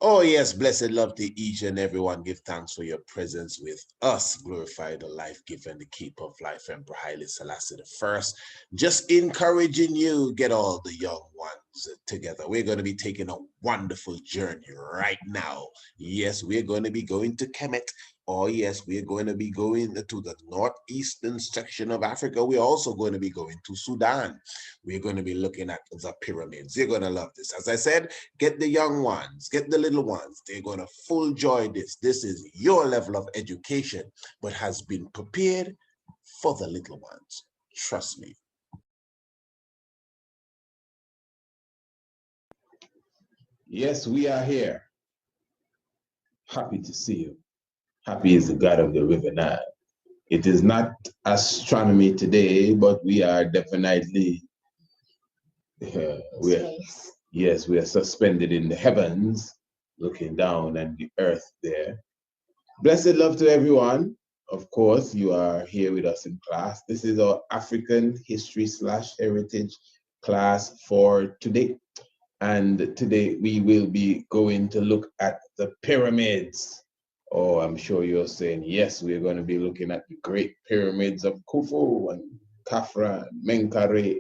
Oh, yes, blessed love to each and everyone. Give thanks for your presence with us. Glorify the life giver and the keeper of life, Emperor Haile Selassie the First. Just encouraging you, get all the young ones together. We're going to be taking a wonderful journey right now. Yes, we're going to be going to Kemet. Oh, yes, we're going to be going to the northeastern section of Africa. We're also going to be going to Sudan. We're going to be looking at the pyramids. You're going to love this. As I said, get the young ones, get the little ones. They're going to full enjoy this. This is your level of education, but has been prepared for the little ones. Trust me. Yes, we are here. Happy to see you. Happy is the God of the River Nile. It is not astronomy today, but we are definitely, we are suspended in the heavens, looking down at the earth there. Blessed love to everyone. Of course, you are here with us in class. This is our African history / heritage class for today. And today we will be going to look at the pyramids. Oh, I'm sure you're saying, yes, we're going to be looking at the great pyramids of Khufu and Khafra and Menkaure.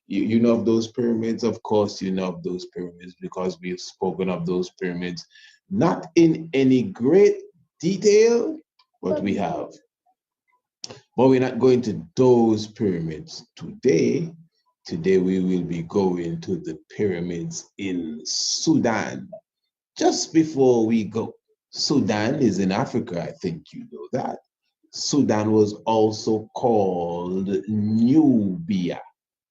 You know of those pyramids? Of course, you know of those pyramids because we've spoken of those pyramids, not in any great detail, but we have. But we're not going to those pyramids today. Today we will be going to the pyramids in Sudan. Just before we go, Sudan is in Africa, I think you know that. Sudan was also called Nubia.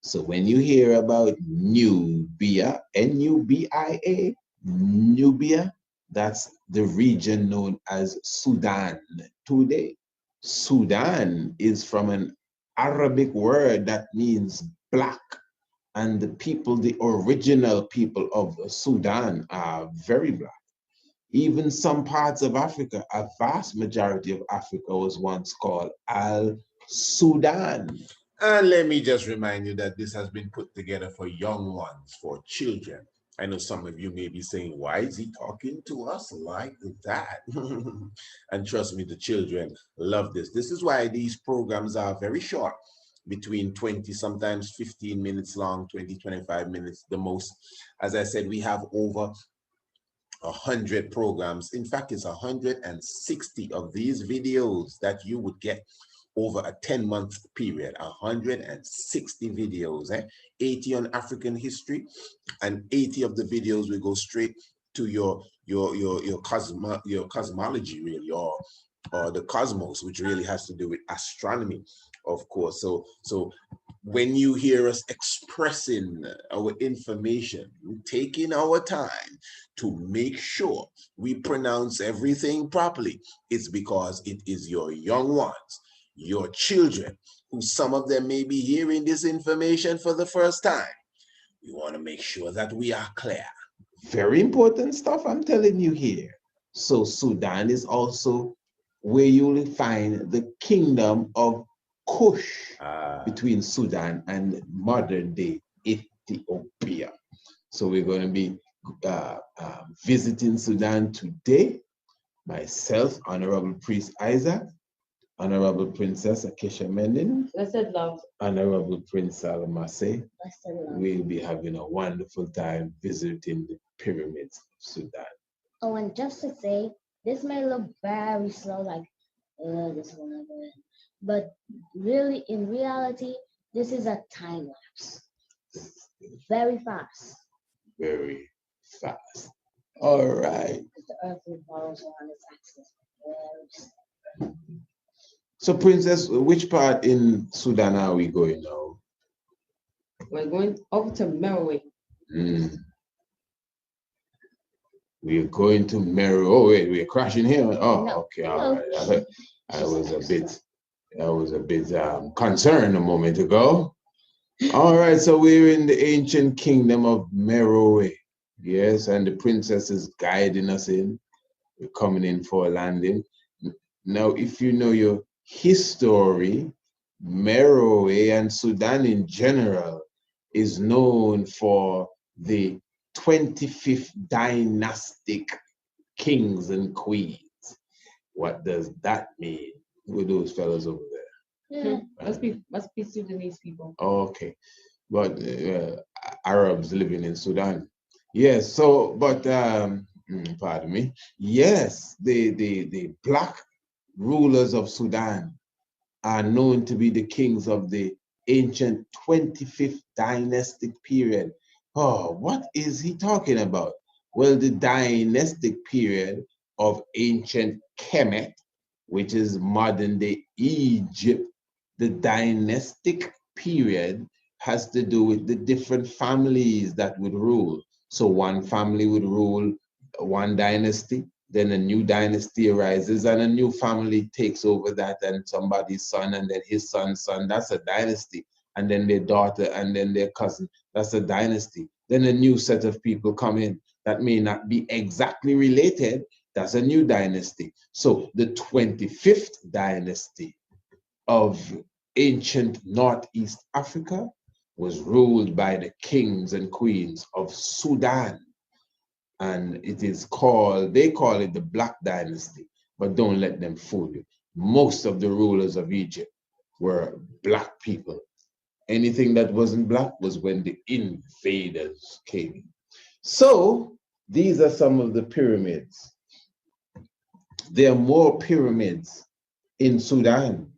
So when you hear about Nubia, Nubia, Nubia, that's the region known as Sudan today. Sudan is from an Arabic word that means black. And the people, the original people of Sudan are very black. Even some parts of Africa, a vast majority of Africa was once called Al Sudan. And let me just remind you that this has been put together for young ones, for children. I know some of you may be saying, why is he talking to us like that? And trust me, the children love this. This is why these programs are very short, between 20, sometimes 15 minutes long, 20, 25 minutes the most. As I said, we have over 100 programs. In fact, it's 160 of these videos that you would get over a 10-month period. 160 videos, 80 on African history, and 80 of the videos will go straight to your cosmology, really, or the cosmos, which really has to do with astronomy, of course. So when you hear us expressing our information, taking our time to make sure we pronounce everything properly, it's because it is your young ones, your children, who some of them may be hearing this information for the first time. We want to make sure that we are clear. Very important stuff I'm telling you here. So Sudan is also where you will find the kingdom of Kush between Sudan and modern day Ethiopia. So we're going to be visiting Sudan today. Myself, Honorable Priest Isaac, Honorable Princess Akesha Mendin, Blessed love. Honorable Prince Salamase. We'll be having a wonderful time visiting the pyramids of Sudan. Oh, and just to say, this may look very slow, like, this will never end. But really, in reality, this is a time lapse. Very fast. Very fast. All right. The earth revolves around its axis very slowly. So, Princess, which part in Sudan are we going now? We're going over to Meroe. We're going to Meroe. Oh, wait, we're crashing here. Oh, okay, all right. I was a bit concerned a moment ago. All right, so we're in the ancient kingdom of Meroe. Yes, and the princess is guiding us in. We're coming in for a landing. Now, if you know your history, Meroe and Sudan in general is known for the 25th dynastic kings and queens. What does that mean with those fellas over there? Yeah. Must be Sudanese people. Okay, but Arabs living in Sudan. Yes, so, but, pardon me. Yes, the black rulers of Sudan are known to be the kings of the ancient 25th dynastic period. Oh, what is he talking about? Well, the dynastic period of ancient Kemet, which is modern day Egypt, the dynastic period has to do with the different families that would rule. So one family would rule one dynasty, then a new dynasty arises and a new family takes over that, and somebody's son and then his son's son, that's a dynasty. And then their daughter and then their cousin, that's a dynasty. Then a new set of people come in that may not be exactly related, that's a new dynasty. So the 25th dynasty of ancient Northeast Africa was ruled by the kings and queens of Sudan. And it is called, they call it the Black Dynasty, but don't let them fool you. Most of the rulers of Egypt were black people. Anything that wasn't black was when the invaders came in. So these are some of the pyramids. There are more pyramids in Sudan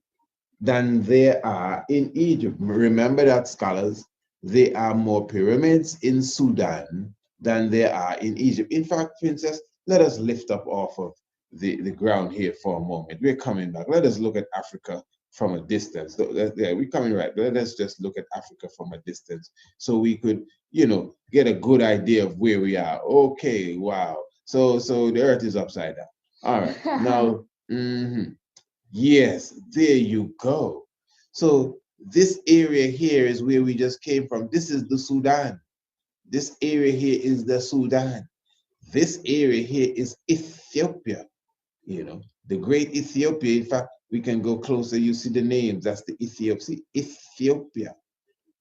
than there are in Egypt. Remember that, scholars, there are more pyramids in Sudan than there are in Egypt. In fact, Princess, let us lift up off of the ground here for a moment. We're coming back. Let us look at Africa from a distance. Yeah, we're coming right. Let us just look at Africa from a distance so we could, you know, get a good idea of where we are. Okay, wow. So the earth is upside down. All right, now, yes, there you go. So this area here is where we just came from. This is the Sudan. This area here is the Sudan. This area here is Ethiopia. You know, the great Ethiopia. In fact, we can go closer. You see the names. That's the Ethiopia.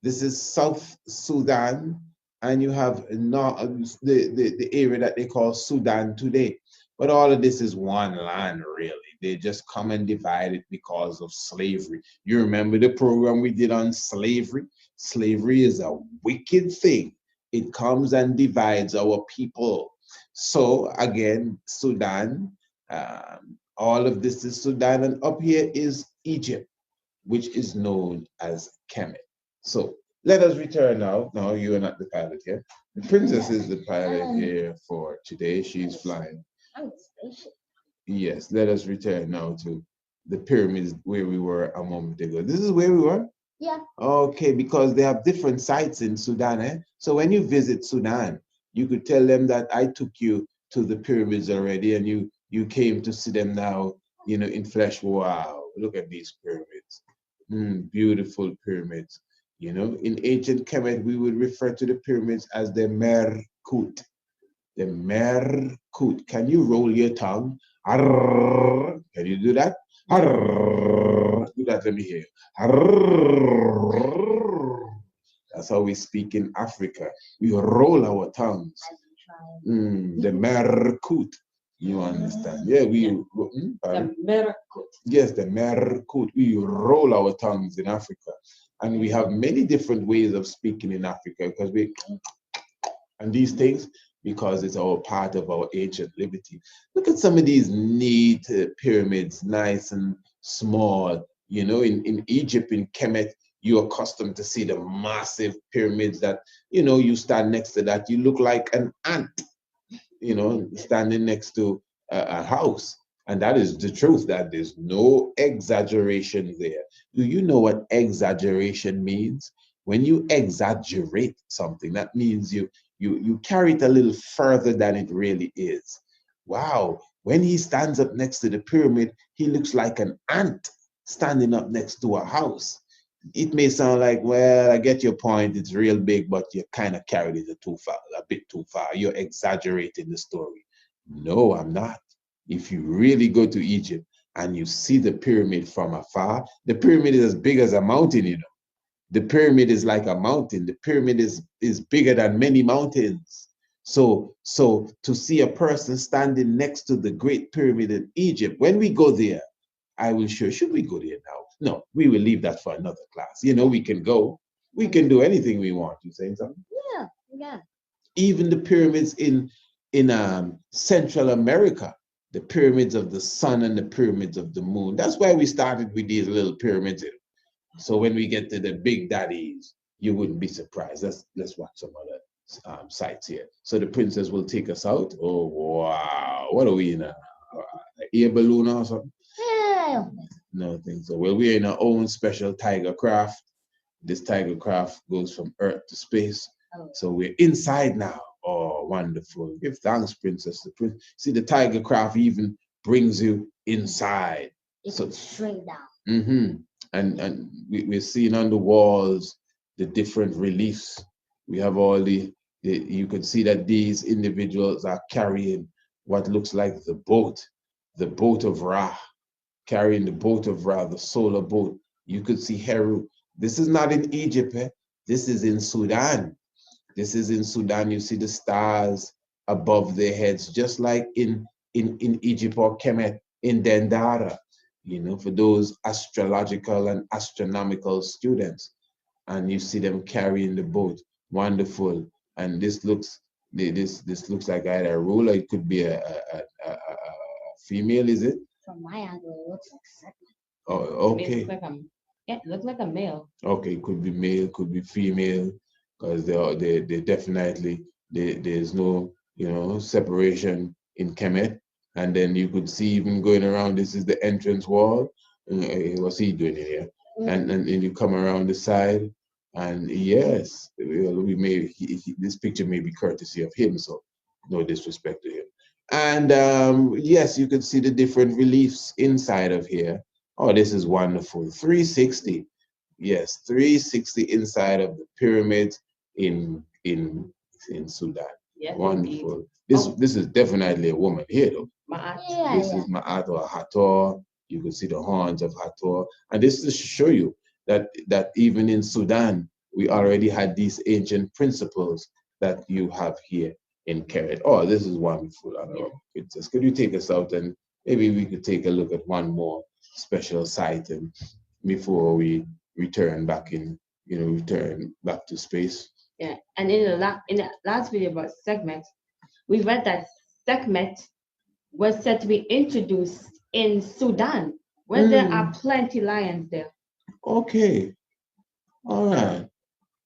This is South Sudan, and you have the area that they call Sudan today. But all of this is one land, really. They just come and divide it because of slavery. You remember the program we did on slavery? Slavery is a wicked thing. It comes and divides our people. So again, Sudan, all of this is Sudan, and up here is Egypt, which is known as Kemet. So let us return now. No, you are not the pilot here. The princess is the pilot here for today. She's flying. Yes, let us return now to the pyramids where we were a moment ago. This is where we were? Yeah. Okay, because they have different sites in Sudan. Eh? So when you visit Sudan, you could tell them that I took you to the pyramids already and you came to see them now, you know, in flesh. Wow, look at these pyramids. Beautiful pyramids. You know, in ancient Kemet, we would refer to the pyramids as the Merkut. The Merkut. Can you roll your tongue? Arrrr. Can you do that? Arrrr. Do that, let me hear you. Arrrr. That's how we speak in Africa. We roll our tongues. The Merkut. You understand? Yeah, The Merkut. Yes, the Merkut. We roll our tongues in Africa. And we have many different ways of speaking in Africa because and these things, because it's all part of our ancient liberty. Look at some of these neat pyramids, nice and small. You know, in Egypt, in Kemet, you're accustomed to see the massive pyramids that, you know, you stand next to that, you look like an ant, you know, standing next to a house. And that is the truth, that there's no exaggeration there. Do you know what exaggeration means? When you exaggerate something, that means you carry it a little further than it really is. Wow, when he stands up next to the pyramid, he looks like an ant standing up next to a house. It may sound like, well, I get your point, it's real big, but you kind of carried it too far, a bit too far. You're exaggerating the story. No, I'm not. If you really go to Egypt and you see the pyramid from afar, the pyramid is as big as a mountain, you know. The pyramid is like a mountain. The pyramid is bigger than many mountains. So to see a person standing next to the Great Pyramid in Egypt, when we go there, I will show. Should we go there now? No, we will leave that for another class. You know, we can go. We can do anything we want. You saying something? Yeah, yeah. Even the pyramids in Central America, the pyramids of the sun and the pyramids of the moon. That's why we started with these little pyramids. So when we get to the big daddies, you wouldn't be surprised. Let's watch some other sites here. So the princess will take us out. Oh wow, what are we in a air balloon or something? Yeah. No, I think so. Well, we're in our own special tiger craft. This tiger craft goes from Earth to space. Oh. So we're inside now. Oh, wonderful. Give thanks, princess. See, the tiger craft even brings you inside. It So can shrink down. mm-hmm. And we're seeing on the walls the different reliefs. We have all you can see that these individuals are carrying what looks like the boat of Ra, carrying the boat of Ra, the solar boat. You could see Heru. This is not in Egypt, eh? This is in Sudan. This is in Sudan. You see the stars above their heads, just like in Egypt or Kemet, in Dendara, you know, for those astrological and astronomical students. And you see them carrying the boat. Wonderful. And this looks like either a ruler. It could be a female, is it? From my angle, it looks like second. Oh, It okay. looks like it looks like a male. Okay, could be male, could be female, because they definitely there's no separation in Kemet. And then you could see even going around. This is the entrance wall. What's he doing in here? And you come around the side, and yes, we may this picture may be courtesy of him, so no disrespect to him. And yes, you can see the different reliefs inside of here. Oh, this is wonderful. 360. Yes, 360 inside of the pyramids in Sudan. Yes, Wonderful. indeed. This is definitely a woman here, though. Ma'at. Yeah, This yeah. is Ma'at or Hathor. You can see the horns of Hathor. And this is to show you that even in Sudan, we already had these ancient principles that you have here in Keret. Oh, this is wonderful, Honorable Princess. Could you take us out, and maybe we could take a look at one more special site and before we return back to space. Yeah. And in the last video about Sekhmet, we read that Sekhmet was said to be introduced in Sudan, where there are plenty lions there. Okay. All right.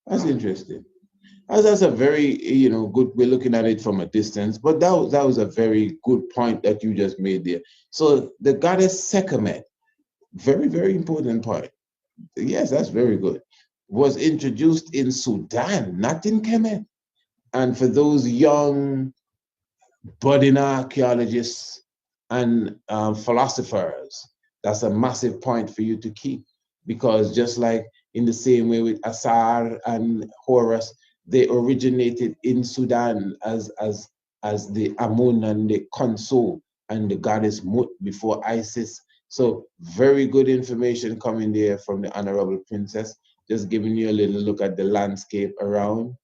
That's interesting. That's a very, good. We're looking at it from a distance, but that was a very good point that you just made there. So the goddess Sekhmet, very, very important point. Yes, that's very good. Was introduced in Sudan, not in Kemet. And for those young budding archaeologists and philosophers, that's a massive point for you to keep, because just like in the same way with Asar and Horus, they originated in Sudan as the Amun and the Konso and the goddess Mut before Isis. So very good information coming there from the Honorable Princess. Just giving you a little look at the landscape around.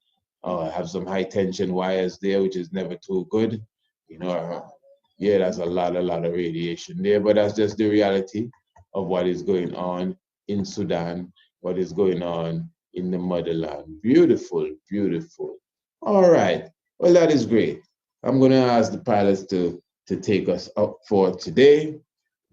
I have some high tension wires there, which is never too good. Yeah, that's a lot of radiation there, but that's just the reality of what is going on in Sudan, what is going on in the motherland. Beautiful, beautiful. All right. Well, that is great. I'm going to ask the pilots to take us up for today.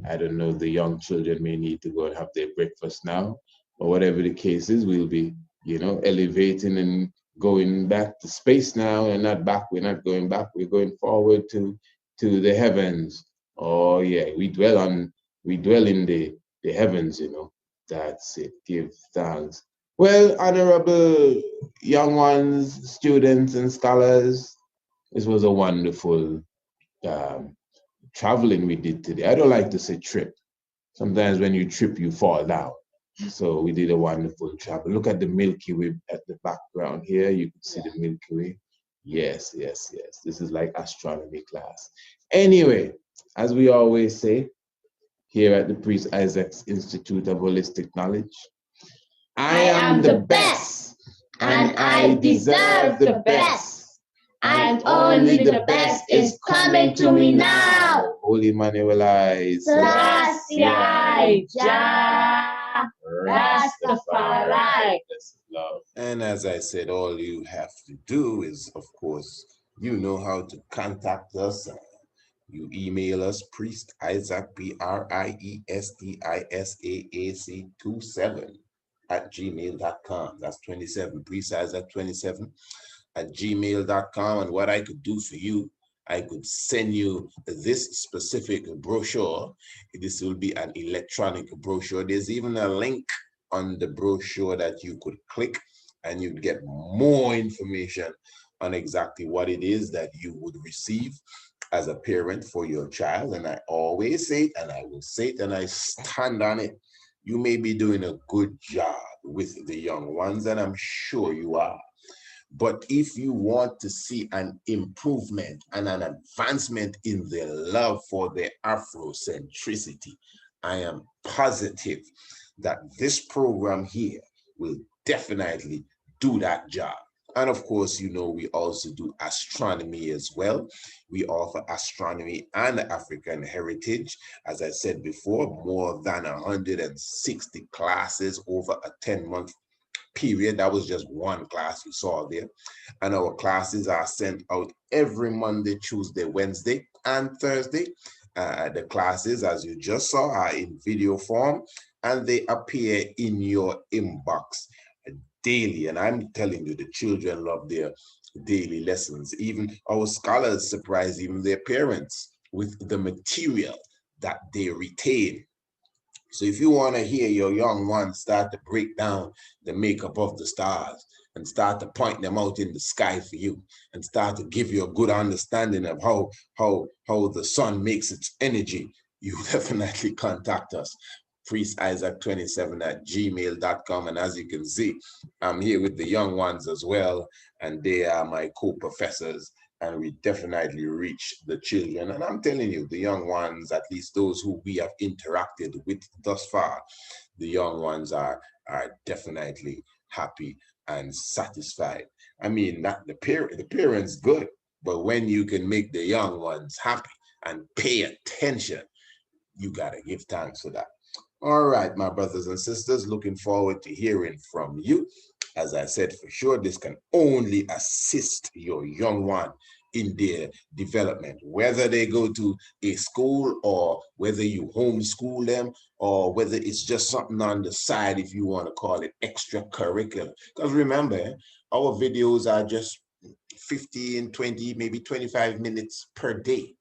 I don't know, the young children may need to go and have their breakfast now, or whatever the case is, we'll be, elevating and going back to space now, and not back. We're not going back. We're going forward to the heavens. Oh yeah, we dwell in the heavens, That's it. Give thanks. Well, honorable young ones, students and scholars, this was a wonderful traveling we did today. I don't like to say trip. Sometimes when you trip, you fall down. So we did a wonderful travel. Look at the Milky Way at the background here. You can see the Milky Way. Yes, yes, yes. This is like astronomy class. Anyway, as we always say here at the Priest Isaac's Institute of Holistic Knowledge, I am the best, and I deserve the best. and only the best is coming to me now. Holy Emmanuelite. Selassie Jah Rastafari. Love. And as I said, all you have to do is, of course, you know how to contact us. You email us, Priest Isaac, PRIESTISAAC 27 at gmail.com. That's 27, Priest Isaac 27 at gmail.com. And what I could do for you, I could send you this specific brochure. This will be an electronic brochure. There's even a link on the brochure that you could click and you'd get more information on exactly what it is that you would receive as a parent for your child. And I always say it, and I will say it, and I stand on it. You may be doing a good job with the young ones, and I'm sure you are. But if you want to see an improvement and an advancement in their love for their Afrocentricity, I am positive that this program here will definitely do that job. And of course, you know, we also do astronomy as well. We offer astronomy and African heritage. As I said before, more than 160 classes over a 10-month period. That was just one class you saw there. And our classes are sent out every Monday, Tuesday, Wednesday, and Thursday. The classes, as you just saw, are in video form, and they appear in your inbox daily. And I'm telling you, the children love their daily lessons. Even our scholars surprise even their parents with the material that they retain. So if you want to hear your young ones start to break down the makeup of the stars and start to point them out in the sky for you and start to give you a good understanding of how the sun makes its energy, you definitely contact us. PriestIsaac27 at gmail.com. And as you can see, I'm here with the young ones as well, and they are my co-professors, and we definitely reach the children. And I'm telling you, the young ones, at least those who we have interacted with thus far, the young ones are definitely happy and satisfied. I mean, not the parents good, but when you can make the young ones happy and pay attention, you gotta give thanks for that. All right, my brothers and sisters, looking forward to hearing from you. As I said, for sure, this can only assist your young one in their development, whether they go to a school or whether you homeschool them or whether it's just something on the side, if you want to call it extracurricular. Because remember, our videos are just 15, 20, maybe 25 minutes per day.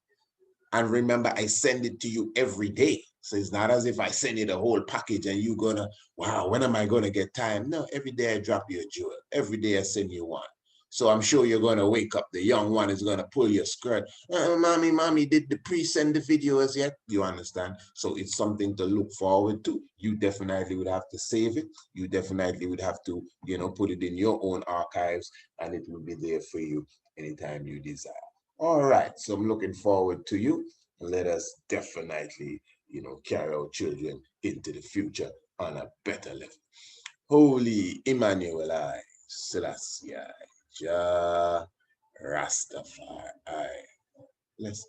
And remember, I send it to you every day. So it's not as if I send you the whole package and you're gonna, wow, when am I gonna get time? No, every day I drop you a jewel. Every day I send you one. So I'm sure you're gonna wake up. The young one is gonna pull your skirt. Mommy, did the priest send the videos yet? You understand? So it's something to look forward to. You definitely would have to save it. You definitely would have to, you know, put it in your own archives, and it will be there for you anytime you desire. All right, so I'm looking forward to you. Let us definitely, you know, carry our children into the future on a better level. Holy Emmanuel, Selassie, Jah Rastafari. Let's